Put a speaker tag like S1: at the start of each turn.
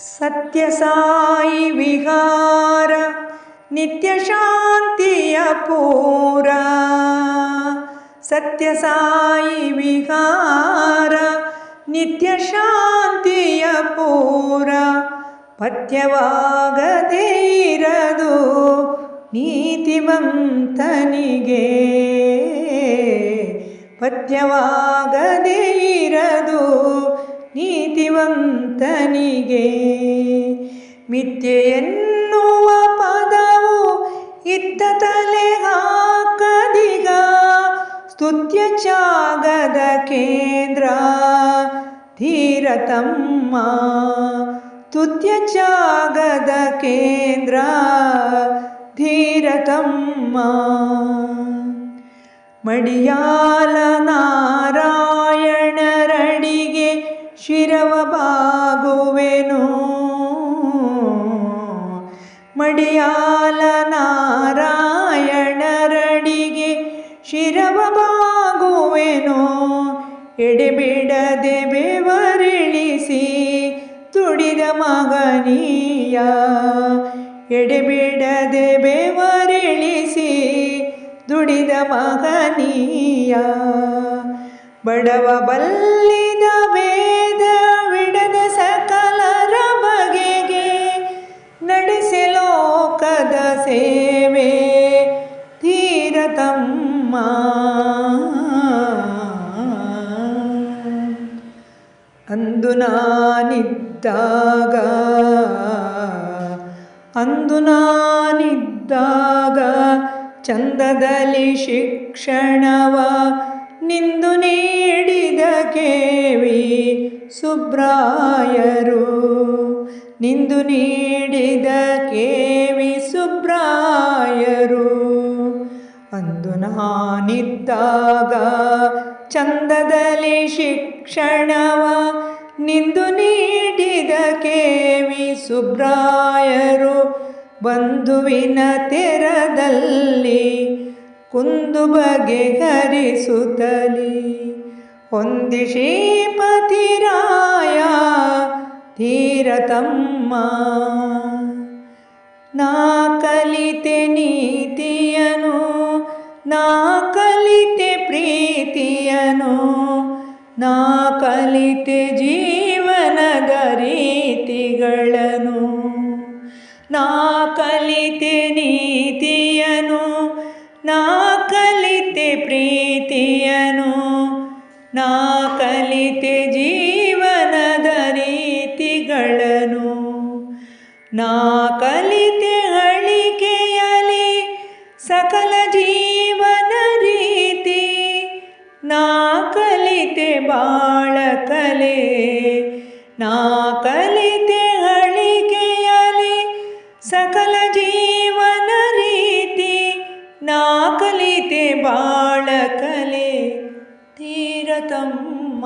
S1: ಸತ್ಯಸಾಯಿ ವಿಹಾರ ನಿತ್ಯ ಶಾಂತಿಯ ಪೂರ. ಸತ್ಯಸಾಯಿ ವಿಹಾರ ನಿತ್ಯ ಶಾಂತಿಯ ಪೂರ. ಪಥ್ಯವಾಗದೇ ಇರದು ನೀತಿವಂತನಿಗೆ. ಪಥ್ಯವಾಗದೇ ಇರದು ನೀತಿವಂತನಿಗೆ. ಮಿಥ್ಯೆ ಎನ್ನುವ ಪದವು ಇತ್ತ ತಲೆ ಹಾಕದಿಗ. ಸ್ತುತ್ಯ ತ್ಯಾಗದ ಕೇಂದ್ರ ಧೀರತಮ್ಮ. ಸ್ತುತ್ಯ ತ್ಯಾಗದ ಕೇಂದ್ರ ಧೀರತಮ್ಮ. ಮಡಿಯಾಲ ನಾರಾಯಣರಡಿಗೆ ಶಿರವ ಬಾಗುವೆನು. ಮಡಿಯಾಲ ನಾರಾಯಣರಡಿಗೆ ಶಿರವ ಬಾಗುವೆನು. ಎಡೆಬಿಡದೆ ಬೆವರಿಳಿಸಿ ತುಡಿದ ಮಗನೀಯ. ಎಡೆಬಿಡದೆ ಬೆವರಿಳಿಸಿ ದುಡಿದ ಮಗನೀಯ. ಬಡವ ಬಲ್ಲಿದ ವೇದ ವಿಡದ ಸಕಲರ ಬಗೆಗೆ. ನಡೆಸೆ ಲೋಕದ ಸೇವೆ ಧೀರತಮ್ಮ. ಅಂದು ನಾನಿದ್ದಾಗ ಚಂದದಲ್ಲಿ ಶಿಕ್ಷಣವ ನಿಂದು ನೀಡಿದ ಕೆ.ವಿ. ಸುಬ್ರಾಯರು. ನಿಂದು ನೀಡಿದ ಕೆ.ವಿ. ಸುಬ್ರಾಯರು. ಅಂದು ನಾನಿದ್ದಾಗ ಚಂದದಲ್ಲಿ ಶಿಕ್ಷಣವ ನಿಂದು ನೀಡಿದ ಕೆ.ವಿ. ಸುಬ್ರಾಯರು. ಬಂಧುವಿನ ತೆರದಲ್ಲಿ ಕುಂದು ಬಗೆಹರಿಸುತ್ತಲಿ. ಹೊಂದಿ ಶ್ರೀಪತಿರಾಯ ಧೀರತಮ್ಮ. ನಾ ಕಲಿತೆ ನೀತಿಯನು, ನಾ ಕಲಿತೆ ಪ್ರೀತಿಯನು, ನಾ ಕಲಿತೆ ಜೀವನದ ರೀತಿಗಳನ್ನು. ನಾ ಕಲಿತೆ ನೀತಿಯನು, ನಾ ಕಲಿತೆ ಪ್ರೀತಿಯನು, ನಾ ಕಲಿತೆ ಜೀವನದ ರೀತಿಗಳನ್ನು. ನಾ ಕಲಿತೆ ಅಳಿಕೆಯಲಿ ಸಕಲ ಜೀವನ ರೀತಿ. ನಾ ಕಲಿತೆ ಬಾಳ ಕಲೆ, ನಾ ಕಲಿತೆ ಅಳಿಕೆಯಲಿ ಸಕಲ ಜೀವನ ರೀತಿ. ನಾ ಕಲಿತೆ ಬಾಳ ಕಲೆ ಧೀರತಮ್ಮ.